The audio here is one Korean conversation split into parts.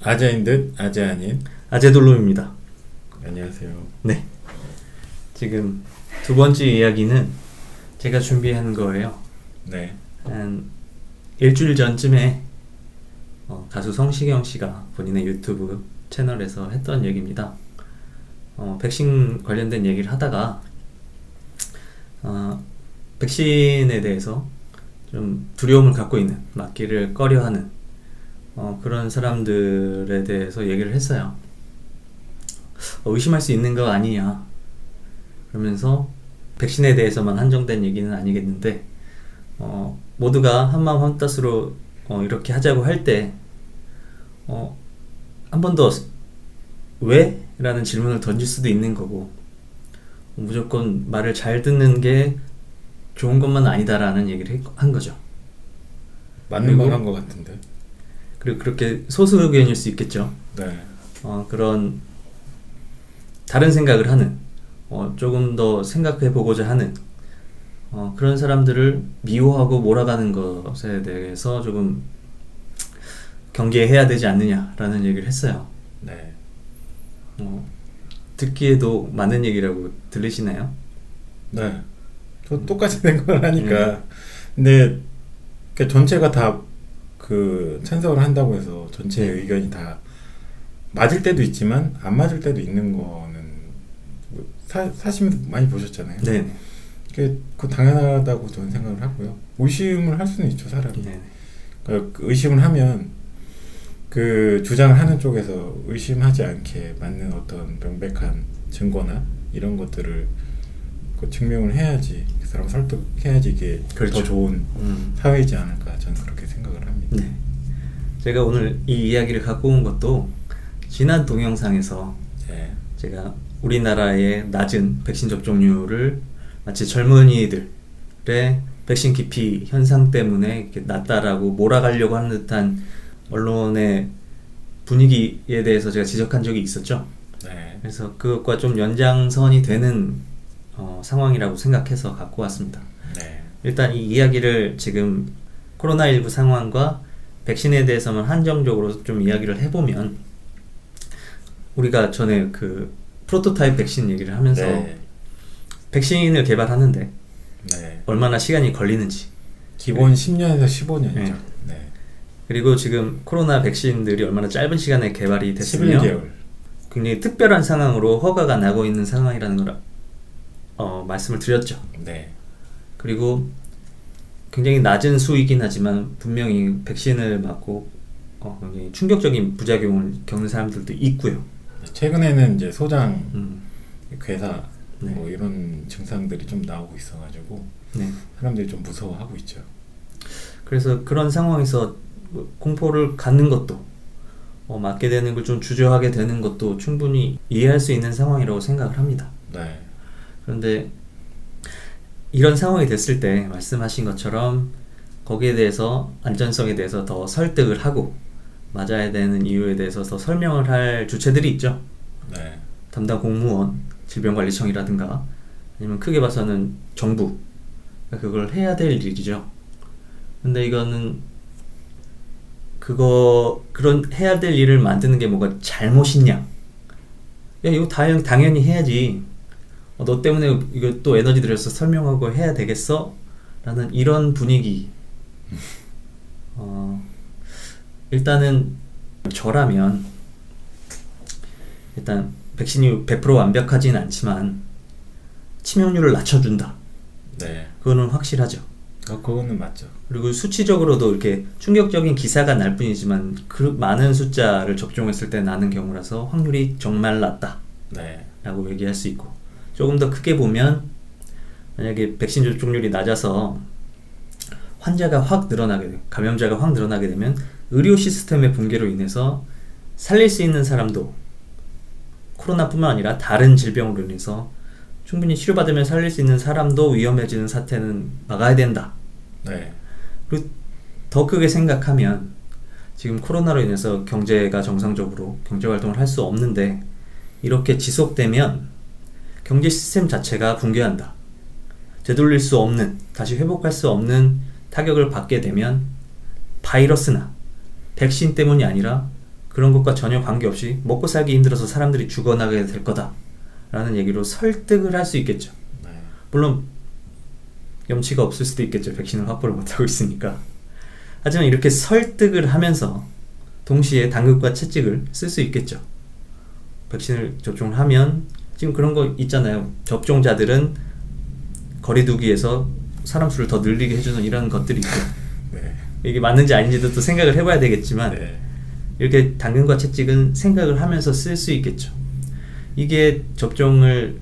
아재인 듯 아재 아닌 아재돌롬입니다. 안녕하세요. 네. 지금 두 번째 이야기는 제가 준비한 거예요. 네. 한 일주일 전쯤에 가수 성시경 씨가 본인의 유튜브 채널에서 했던 얘기입니다. 백신 관련된 얘기를 하다가 백신에 대해서 좀 두려움을 갖고 있는, 맞기를 꺼려하는 그런 사람들에 대해서 얘기를 했어요. 의심할 수 있는 거 아니냐, 그러면서 백신에 대해서만 한정된 얘기는 아니겠는데 모두가 한마음 한뜻으로 이렇게 하자고 할 때 한 번 더 왜? 라는 질문을 던질 수도 있는 거고, 무조건 말을 잘 듣는 게 좋은 것만 아니다라는 얘기를 한 거죠. 맞는 말 한 것 같은데. 그리고 그렇게 소수 의견일 수 있겠죠. 네. 그런 다른 생각을 하는, 조금 더 생각해 보고자 하는 그런 사람들을 미워하고 몰아가는 것에 대해서 조금 경계해야 되지 않느냐라는 얘기를 했어요. 네. 듣기에도 맞는 얘기라고 들리시나요? 네. 저 똑같이 생각을 하니까. 근데 전체가 다 그 찬성을 한다고 해서 전체 의견이 다 맞을 때도 있지만 안 맞을 때도 있는 거는 사시면서 많이 보셨잖아요. 네. 그거 당연하다고 저는 생각을 하고요. 의심을 할 수는 있죠, 사람이. 네. 그러니까 의심을 하면 그 주장을 하는 쪽에서 의심하지 않게 맞는 어떤 명백한 증거나 이런 것들을 증명을 해야지, 그 사람 설득해야지 이게 그렇죠. 더 좋은 사회이지 않을까, 저는 그렇게 생각을 합니다. 네. 제가 오늘 이 이야기를 갖고 온 것도 지난 동영상에서 네. 제가 우리나라의 낮은 백신 접종률을 마치 젊은이들의 백신 기피 현상 때문에 이렇게 낮다라고 몰아가려고 하는 듯한 언론의 분위기에 대해서 제가 지적한 적이 있었죠. 네. 그래서 그것과 좀 연장선이 되는 상황이라고 생각해서 갖고 왔습니다. 네. 일단 이 이야기를 지금 코로나19 상황과 백신에 대해서만 한정적으로 좀 이야기를 해보면, 우리가 전에 그 프로토타입 백신 얘기를 하면서 네. 백신을 개발하는데 네. 얼마나 시간이 걸리는지, 기본 10년에서 15년이죠. 네. 네. 그리고 지금 코로나 백신들이 얼마나 짧은 시간에 개발이 됐으며 11개월. 굉장히 특별한 상황으로 허가가 나고 있는 상황이라는 걸 말씀을 드렸죠. 네. 그리고 굉장히 낮은 수이긴 하지만 분명히 백신을 맞고 굉장히 충격적인 부작용을 겪는 사람들도 있고요. 최근에는 이제 소장, 괴사, 네. 뭐 이런 증상들이 좀 나오고 있어가지고 네. 사람들이 좀 무서워하고 있죠. 그래서 그런 상황에서 공포를 갖는 것도, 맞게 되는 걸 좀 주저하게 되는 것도 충분히 이해할 수 있는 상황이라고 생각을 합니다. 네. 그런데 이런 상황이 됐을 때 말씀하신 것처럼 거기에 대해서, 안전성에 대해서 더 설득을 하고 맞아야 되는 이유에 대해서 더 설명을 할 주체들이 있죠. 네. 담당 공무원, 질병관리청이라든가 아니면 크게 봐서는 정부, 그걸 해야 될 일이죠. 근데 이거는 그런 해야 될 일을 만드는 게 뭐가 잘못이냐? 야, 이거 당연히 해야지. 너 때문에 이거 또 에너지 들여서 설명하고 해야 되겠어? 라는 이런 분위기. 일단은 저라면 일단 백신이 100% 완벽하진 않지만 치명률을 낮춰준다. 네. 그거는 확실하죠. 그거는 맞죠. 그리고 수치적으로도 이렇게 충격적인 기사가 날 뿐이지만 그 많은 숫자를 접종했을 때 나는 경우라서 확률이 정말 낮다. 네. 라고 얘기할 수 있고, 조금 더 크게 보면 만약에 백신 접종률이 낮아서 환자가 확 늘어나게, 감염자가 확 늘어나게 되면 의료 시스템의 붕괴로 인해서 살릴 수 있는 사람도, 코로나뿐만 아니라 다른 질병으로 인해서 충분히 치료받으면 살릴 수 있는 사람도 위험해지는 사태는 막아야 된다. 네. 그리고 더 크게 생각하면 지금 코로나로 인해서 경제가 정상적으로 경제활동을 할 수 없는데, 이렇게 지속되면 경제 시스템 자체가 붕괴한다. 되돌릴 수 없는, 다시 회복할 수 없는 타격을 받게 되면 바이러스나 백신 때문이 아니라 그런 것과 전혀 관계없이 먹고 살기 힘들어서 사람들이 죽어나가게 될 거다 라는 얘기로 설득을 할 수 있겠죠. 네. 물론 염치가 없을 수도 있겠죠. 백신을 확보를 못하고 있으니까. 하지만 이렇게 설득을 하면서 동시에 당근과 채찍을 쓸 수 있겠죠. 백신을 접종을 하면 지금 그런 거 있잖아요. 접종자들은 거리두기에서 사람 수를 더 늘리게 해주는 이런 것들이 있고 네. 이게 맞는지 아닌지도 또 생각을 해봐야 되겠지만 네. 이렇게 당근과 채찍은 생각을 하면서 쓸 수 있겠죠. 이게 접종을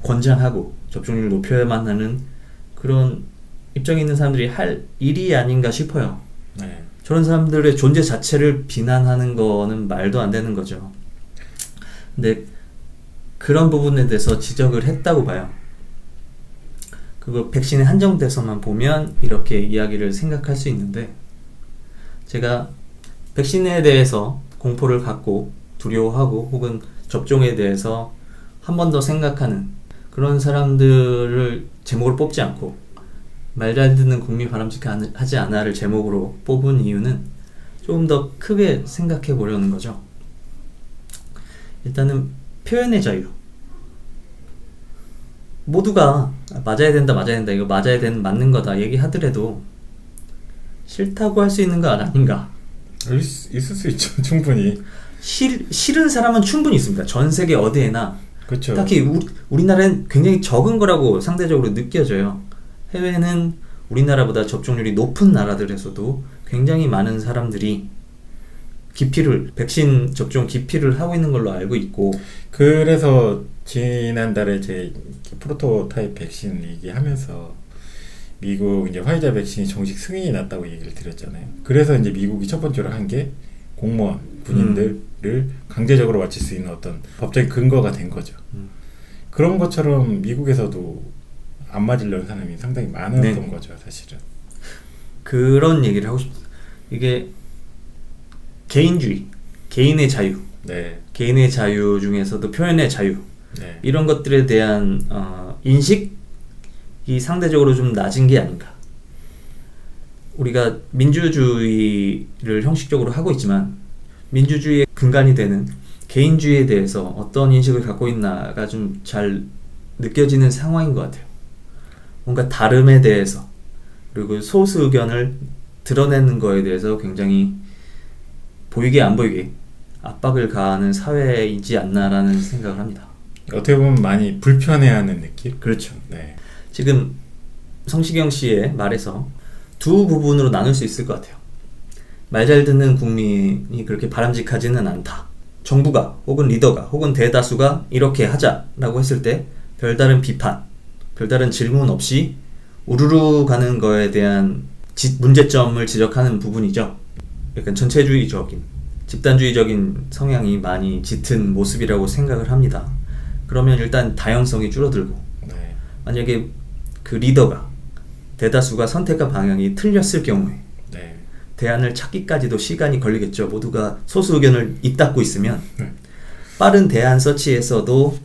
권장하고 접종률을 높여야만 하는 그런 입장에 있는 사람들이 할 일이 아닌가 싶어요. 네. 저런 사람들의 존재 자체를 비난하는 거는 말도 안 되는 거죠. 근데 그런 부분에 대해서 지적을 했다고 봐요. 그거 백신에 한정돼서만 보면 이렇게 이야기를 생각할 수 있는데 제가 백신에 대해서 공포를 갖고 두려워하고 혹은 접종에 대해서 한 번 더 생각하는 그런 사람들을 제목으로 뽑지 않고 말 잘 듣는 국민 바람직하지 않아를 제목으로 뽑은 이유는 조금 더 크게 생각해 보려는 거죠. 일단은 표현의 자유. 모두가 맞아야 된다, 이거 맞아야 되는 맞는 거다 얘기하더라도 싫다고 할 수 있는 거 아닌가? 있을 수 있죠. 충분히. 싫은 사람은 충분히 있습니다. 전 세계 어디에나. 그렇죠. 딱히 우리나라는 굉장히 적은 거라고 상대적으로 느껴져요. 해외는 우리나라보다 접종률이 높은 나라들에서도 굉장히 많은 사람들이 백신 접종 기피를 하고 있는 걸로 알고 있고 그래서 지난달에 제 프로토타입 백신 얘기하면서 미국 이제 화이자 백신이 정식 승인이 났다고 얘기를 드렸잖아요. 그래서 이제 미국이 첫 번째로 한 게 공무원, 군인들을 강제적으로 맞출 수 있는 어떤 법적인 근거가 된 거죠. 그런 것처럼 미국에서도 안 맞으려는 사람이 상당히 많았던 거죠, 사실은. 그런 얘기를 하고 싶어요. 이게 개인주의, 개인의 자유, 네. 개인의 자유 중에서도 표현의 자유 네. 이런 것들에 대한 인식이 상대적으로 좀 낮은 게 아닌가. 우리가 민주주의를 형식적으로 하고 있지만 민주주의의 근간이 되는 개인주의에 대해서 어떤 인식을 갖고 있나가 좀 잘 느껴지는 상황인 것 같아요. 뭔가 다름에 대해서 그리고 소수 의견을 드러내는 거에 대해서 굉장히 보이게 안 보이게 압박을 가하는 사회이지 않나라는 생각을 합니다. 어떻게 보면 많이 불편해하는 느낌? 그렇죠. 네. 지금 성시경 씨의 말에서 두 부분으로 나눌 수 있을 것 같아요. 말 잘 듣는 국민이 그렇게 바람직하지는 않다. 정부가 혹은 리더가 혹은 대다수가 이렇게 하자라고 했을 때 별다른 비판, 별다른 질문 없이 우르르 가는 거에 대한 문제점을 지적하는 부분이죠. 약간 전체주의적인, 집단주의적인 성향이 많이 짙은 모습이라고 생각을 합니다. 그러면 일단 다양성이 줄어들고 네. 만약에 그 리더가 대다수가 선택한 방향이 틀렸을 경우에 네. 대안을 찾기까지도 시간이 걸리겠죠. 모두가 소수 의견을 입닫고 있으면 네. 빠른 대안 서치에서도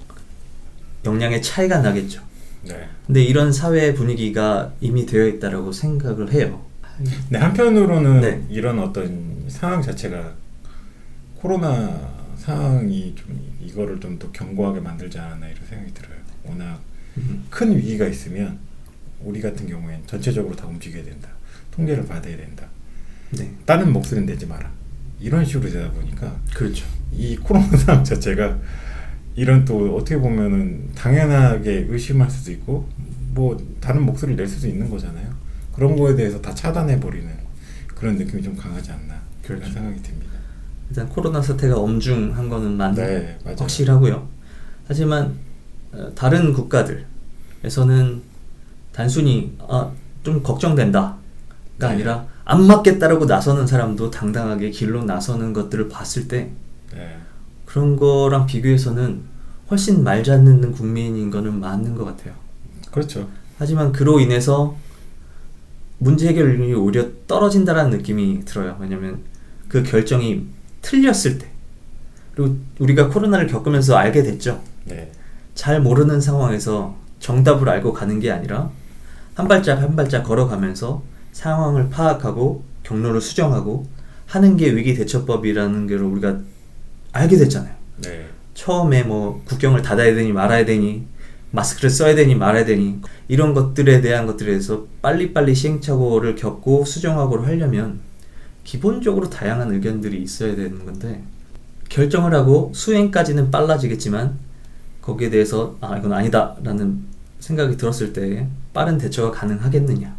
역량의 차이가 나겠죠. 네. 근데 이런 사회 분위기가 이미 되어 있다라고 생각을 해요. 네, 한편으로는 네. 이런 어떤 상황 자체가 코로나 상황이 좀 이거를 좀 더 견고하게 만들지 않았나 이런 생각이 들어요. 워낙 큰 위기가 있으면 우리 같은 경우엔 전체적으로 다 움직여야 된다. 통제를 받아야 된다. 네. 다른 목소리는 내지 마라. 이런 식으로 되다 보니까 그렇죠. 이 코로나 상황 자체가 이런 또 어떻게 보면은 당연하게 의심할 수도 있고 뭐 다른 목소리를 낼 수도 있는 거잖아요. 그런 거에 대해서 다 차단해 버리는 그런 느낌이 좀 강하지 않나 그런 그렇죠. 생각이 듭니다. 일단 코로나 사태가 엄중한 거는 네, 맞아요. 확실하고요. 하지만 다른 국가들에서는 단순히 좀 걱정된다가 네. 아니라 안 맞겠다라고 나서는 사람도 당당하게 길로 나서는 것들을 봤을 때 네. 그런 거랑 비교해서는 훨씬 말 잘 듣는 국민인 거는 맞는 것 같아요. 그렇죠. 하지만 그로 인해서 문제 해결률이 오히려 떨어진다라는 느낌이 들어요. 왜냐면 그 결정이 틀렸을 때 그리고 우리가 코로나를 겪으면서 알게 됐죠. 네. 잘 모르는 상황에서 정답을 알고 가는 게 아니라 한 발짝 한 발짝 걸어가면서 상황을 파악하고 경로를 수정하고 하는 게 위기 대처법이라는 걸 우리가 알게 됐잖아요. 네. 처음에 뭐 국경을 닫아야 되니 말아야 되니 마스크를 써야 되니 말아야 되니 이런 것들에 대한 것들에 대해서 빨리빨리 시행착오를 겪고 수정하고를 하려면 기본적으로 다양한 의견들이 있어야 되는 건데 결정을 하고 수행까지는 빨라지겠지만 거기에 대해서 이건 아니다 라는 생각이 들었을 때 빠른 대처가 가능하겠느냐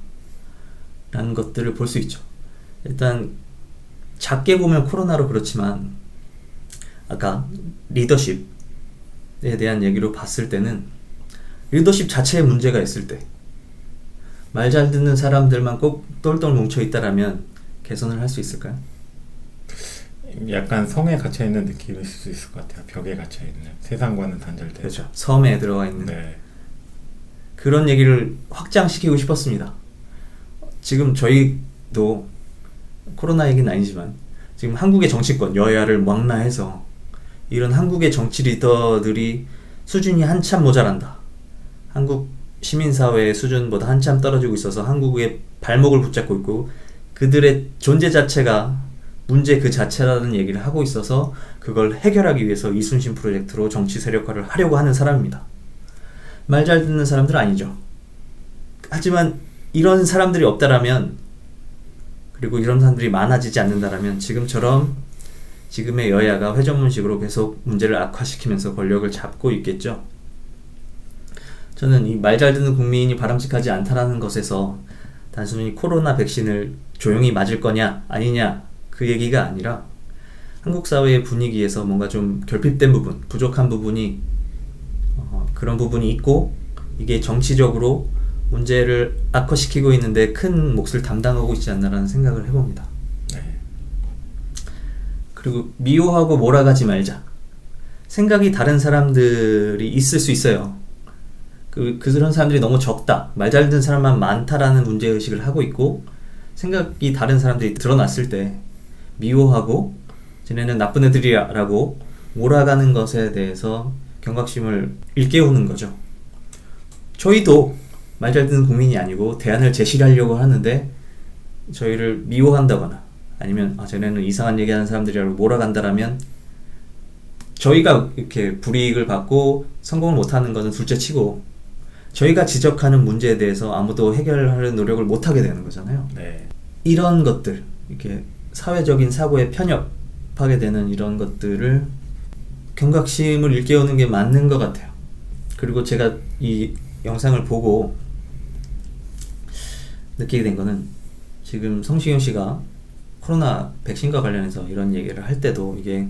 라는 것들을 볼 수 있죠. 일단 작게 보면 코로나로 그렇지만 아까 리더십에 대한 얘기로 봤을 때는 리더십 자체에 문제가 있을 때 말 잘 듣는 사람들만 꼭 똘똘 뭉쳐 있다라면 개선을 할 수 있을까요? 약간 성에 갇혀 있는 느낌일 수 있을 것 같아요. 벽에 갇혀 있는 세상과는 단절된. 그렇죠. 섬에 들어가 있는 네. 그런 얘기를 확장시키고 싶었습니다. 지금 저희도 코로나 얘기는 아니지만 지금 한국의 정치권 여야를 망라해서 이런 한국의 정치 리더들이 수준이 한참 모자란다. 한국 시민사회의 수준보다 한참 떨어지고 있어서 한국의 발목을 붙잡고 있고 그들의 존재 자체가 문제 그 자체라는 얘기를 하고 있어서 그걸 해결하기 위해서 이순신 프로젝트로 정치 세력화를 하려고 하는 사람입니다. 말 잘 듣는 사람들 아니죠. 하지만 이런 사람들이 없다라면 그리고 이런 사람들이 많아지지 않는다라면 지금처럼 지금의 여야가 회전문식으로 계속 문제를 악화시키면서 권력을 잡고 있겠죠. 저는 이 말 잘 듣는 국민이 바람직하지 않다라는 것에서 단순히 코로나 백신을 조용히 맞을 거냐 아니냐 그 얘기가 아니라 한국 사회의 분위기에서 뭔가 좀 결핍된 부분, 부족한 부분이 그런 부분이 있고 이게 정치적으로 문제를 악화시키고 있는데 큰 몫을 담당하고 있지 않나라는 생각을 해봅니다. 네. 그리고 미워하고 몰아가지 말자. 생각이 다른 사람들이 있을 수 있어요. 그런 사람들이 너무 적다. 말 잘 듣는 사람만 많다라는 문제의식을 하고 있고 생각이 다른 사람들이 드러났을 때 미워하고 쟤네는 나쁜 애들이야 라고 몰아가는 것에 대해서 경각심을 일깨우는 거죠. 저희도 말 잘 듣는 국민이 아니고 대안을 제시하려고 하는데 저희를 미워한다거나 아니면 쟤네는 이상한 얘기하는 사람들이라고 몰아간다라면 저희가 이렇게 불이익을 받고 성공을 못하는 것은 둘째치고 저희가 지적하는 문제에 대해서 아무도 해결하려는 노력을 못하게 되는 거잖아요. 네. 이런 것들 이렇게 사회적인 사고에 편협하게 되는 이런 것들을 경각심을 일깨우는 게 맞는 것 같아요. 그리고 제가 이 영상을 보고 느끼게 된 거는 지금 성시경 씨가 코로나 백신과 관련해서 이런 얘기를 할 때도 이게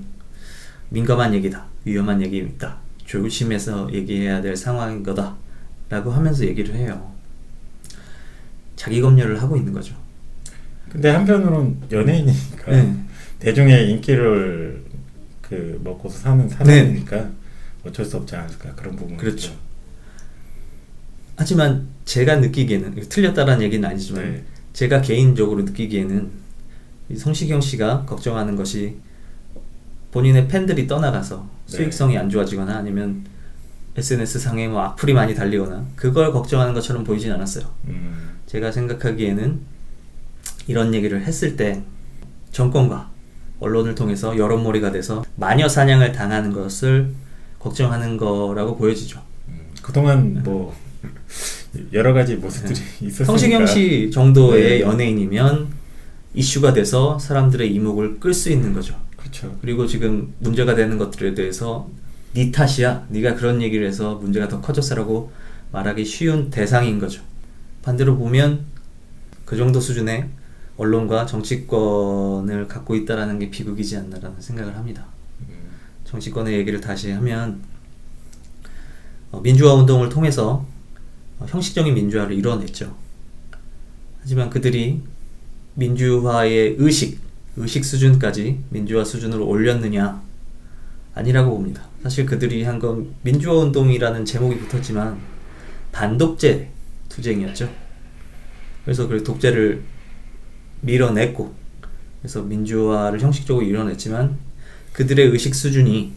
민감한 얘기다, 위험한 얘기입니다, 조심해서 얘기해야 될 상황인 거다 라고 하면서 얘기를 해요. 자기 검열을 하고 있는 거죠. 근데 한편으로는 연예인이니까 네. 대중의 인기를 먹고서 사는 사람이니까 어쩔 수 없지 않을까 그런 부분. 그렇죠. 하지만 제가 느끼기에는 틀렸다라는 얘기는 아니지만 네. 제가 개인적으로 느끼기에는 이 성시경 씨가 걱정하는 것이 본인의 팬들이 떠나가서 수익성이 안 좋아지거나 아니면 SNS 상에 뭐 악플이 많이 달리거나 그걸 걱정하는 것처럼 보이진 않았어요. 제가 생각하기에는 이런 얘기를 했을 때 정권과 언론을 통해서 여론몰이가 돼서 마녀 사냥을 당하는 것을 걱정하는 거라고 보여지죠. 그동안 뭐 여러 가지 모습들이 있었으니까 성시경 씨 정도의 네. 연예인이면 이슈가 돼서 사람들의 이목을 끌 수 있는 거죠. 그렇죠. 그리고 지금 문제가 되는 것들에 대해서 네 탓이야, 네가 그런 얘기를 해서 문제가 더 커졌어라고 말하기 쉬운 대상인 거죠. 반대로 보면 그 정도 수준의 언론과 정치권을 갖고 있다라는 게 비극이지 않나라는 생각을 합니다. 정치권의 얘기를 다시 하면 민주화 운동을 통해서 형식적인 민주화를 이뤄냈죠. 하지만 그들이 민주화의 의식 수준까지 민주화 수준으로 올렸느냐? 아니라고 봅니다. 사실 그들이 한 건 민주화 운동이라는 제목이 붙었지만 반독재 투쟁이었죠. 그래서 그 독재를 밀어냈고 그래서 민주화를 형식적으로 이뤄냈지만 그들의 의식 수준이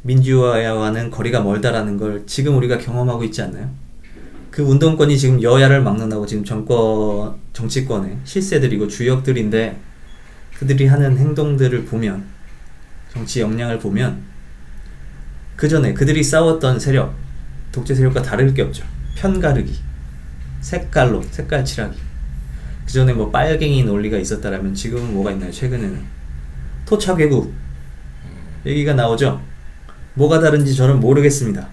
민주화와는 거리가 멀다라는 걸 지금 우리가 경험하고 있지 않나요? 그 운동권이 지금 여야를 막론하고 지금 정치권의 실세들이고 주역들인데 그들이 하는 행동들을 보면, 정치 역량을 보면 그 전에 그들이 싸웠던 세력, 독재 세력과 다를 게 없죠. 편가르기, 색깔로 색깔 칠하기. 그 전에 뭐 빨갱이 논리가 있었다라면 지금은 뭐가 있나요? 최근에는 토착 외국 얘기가 나오죠. 뭐가 다른지 저는 모르겠습니다.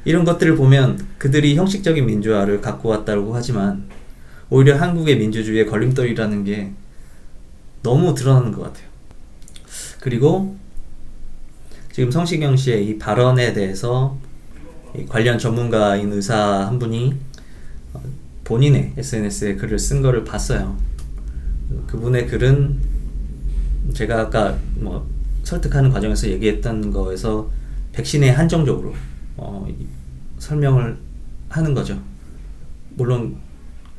이런 것들을 보면 그들이 형식적인 민주화를 갖고 왔다고 하지만 오히려 한국의 민주주의의 걸림돌이라는 게 너무 드러나는 것 같아요. 그리고 지금 성시경 씨의 이 발언에 대해서 관련 전문가인 의사 한 분이 본인의 SNS에 글을 쓴 거를 봤어요. 그분의 글은 제가 아까 뭐 설득하는 과정에서 얘기했던 거에서 백신에 한정적으로 설명을 하는 거죠. 물론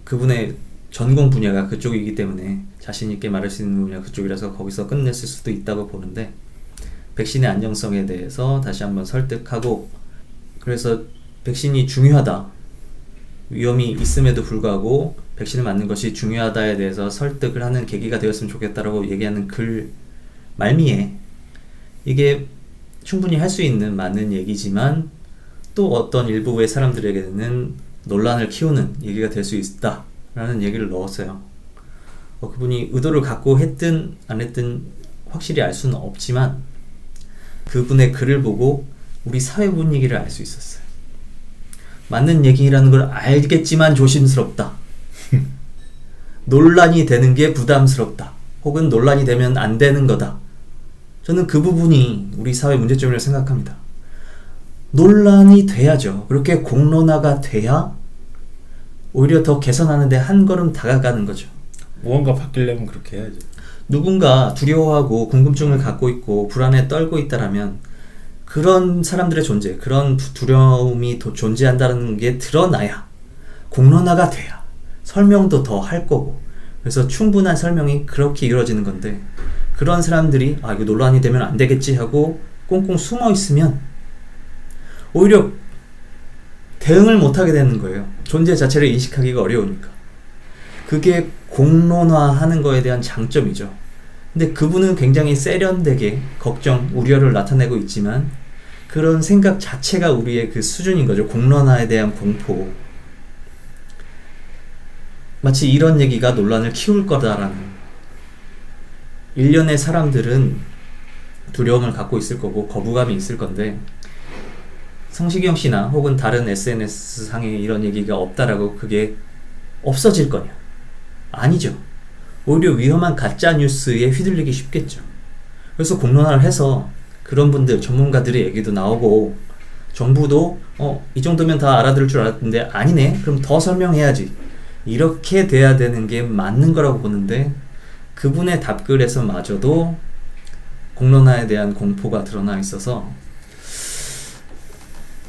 그분의 전공 분야가 그쪽이기 때문에 자신 있게 말할 수 있는 분야가 그쪽이라서 거기서 끝냈을 수도 있다고 보는데, 백신의 안정성에 대해서 다시 한번 설득하고, 그래서 백신이 중요하다, 위험이 있음에도 불구하고 백신을 맞는 것이 중요하다에 대해서 설득을 하는 계기가 되었으면 좋겠다라고 얘기하는 글 말미에 이게 충분히 할 수 있는 맞는 얘기지만 또 어떤 일부의 사람들에게는 논란을 키우는 얘기가 될 수 있다라는 얘기를 넣었어요. 그분이 의도를 갖고 했든 안 했든 확실히 알 수는 없지만 그분의 글을 보고 우리 사회 분위기를 알 수 있었어요. 맞는 얘기라는 걸 알겠지만 조심스럽다. 논란이 되는 게 부담스럽다. 혹은 논란이 되면 안 되는 거다. 저는 그 부분이 우리 사회 문제점이라고 생각합니다. 논란이 돼야죠. 그렇게 공론화가 돼야 오히려 더 개선하는데 한 걸음 다가가는 거죠. 무언가 바뀌려면 그렇게 해야죠. 누군가 두려워하고 궁금증을 갖고 있고 불안에 떨고 있다라면 그런 사람들의 존재, 그런 두려움이 존재한다는 게 드러나야, 공론화가 돼야 설명도 더 할 거고, 그래서 충분한 설명이 그렇게 이루어지는 건데, 그런 사람들이 이거 논란이 되면 안 되겠지 하고 꽁꽁 숨어 있으면 오히려 대응을 못하게 되는 거예요. 존재 자체를 인식하기가 어려우니까. 그게 공론화하는 거에 대한 장점이죠. 근데 그분은 굉장히 세련되게 걱정, 우려를 나타내고 있지만 그런 생각 자체가 우리의 그 수준인 거죠. 공론화에 대한 공포. 마치 이런 얘기가 논란을 키울 거다라는. 일련의 사람들은 두려움을 갖고 있을 거고 거부감이 있을 건데, 성시경 씨나 혹은 다른 SNS 상에 이런 얘기가 없다라고 그게 없어질 거냐? 아니죠. 오히려 위험한 가짜 뉴스에 휘둘리기 쉽겠죠. 그래서 공론화를 해서 그런 분들, 전문가들의 얘기도 나오고, 정부도 이 정도면 다 알아들을 줄 알았는데 아니네? 그럼 더 설명해야지. 이렇게 돼야 되는 게 맞는 거라고 보는데, 그분의 답글에서 마저도 공론화에 대한 공포가 드러나 있어서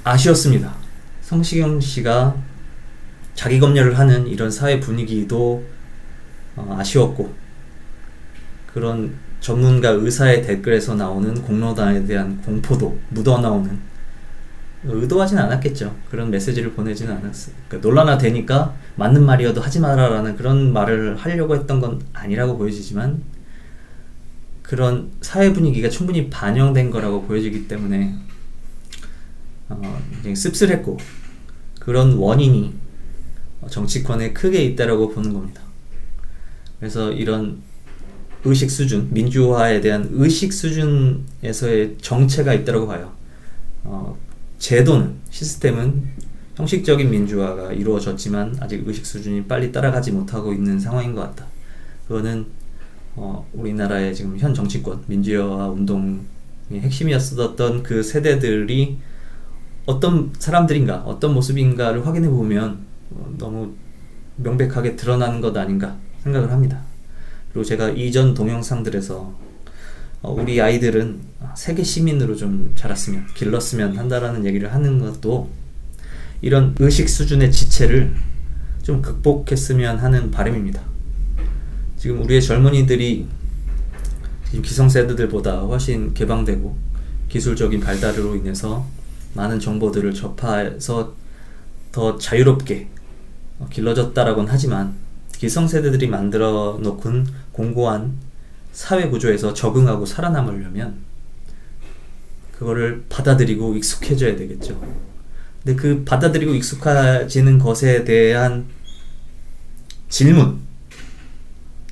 아쉬웠습니다. 성시경 씨가 자기 검열을 하는 이런 사회 분위기도 아쉬웠고, 그런 전문가 의사의 댓글에서 나오는 공론화에 대한 공포도 묻어나오는, 의도하진 않았겠죠. 그런 메시지를 보내지는 않았어요. 그러니까 논란화 되니까 맞는 말이어도 하지 마라라는 그런 말을 하려고 했던 건 아니라고 보여지지만, 그런 사회 분위기가 충분히 반영된 거라고 보여지기 때문에 굉장히 씁쓸했고, 그런 원인이 정치권에 크게 있다라고 보는 겁니다. 그래서 이런 의식 수준, 민주화에 대한 의식 수준에서의 정체가 있다고 봐요. 제도는, 시스템은 형식적인 민주화가 이루어졌지만 아직 의식 수준이 빨리 따라가지 못하고 있는 상황인 것 같다. 그거는 우리나라의 지금 현 정치권, 민주화 운동의 핵심이었었던 그 세대들이 어떤 사람들인가, 어떤 모습인가를 확인해 보면 너무 명백하게 드러나는 것 아닌가 생각을 합니다. 그리고 제가 이전 동영상들에서 우리 아이들은 세계 시민으로 좀 자랐으면, 길렀으면 한다라는 얘기를 하는 것도 이런 의식 수준의 지체를 좀 극복했으면 하는 바람입니다. 지금 우리의 젊은이들이 지금 기성세대들보다 훨씬 개방되고 기술적인 발달으로 인해서 많은 정보들을 접해서 더 자유롭게 길러졌다라고는 하지만, 기성세대들이 만들어 놓은 공고한 사회 구조에서 적응하고 살아남으려면 그거를 받아들이고 익숙해져야 되겠죠. 근데 그 받아들이고 익숙해지는 것에 대한 질문,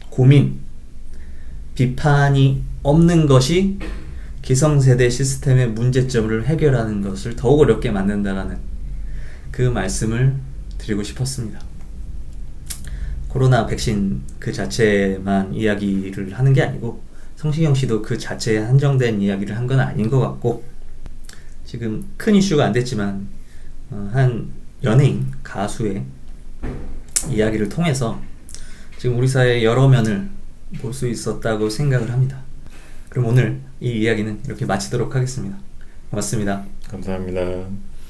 고민, 비판이 없는 것이 기성세대 시스템의 문제점을 해결하는 것을 더욱 어렵게 만든다라는 그 말씀을 드리고 싶었습니다. 코로나 백신 그 자체만 이야기를 하는 게 아니고 성시경 씨도 그 자체에 한정된 이야기를 한 건 아닌 것 같고, 지금 큰 이슈가 안 됐지만 한 연예인, 가수의 이야기를 통해서 지금 우리 사회의 여러 면을 볼 수 있었다고 생각을 합니다. 그럼 오늘 이 이야기는 이렇게 마치도록 하겠습니다. 고맙습니다. 감사합니다.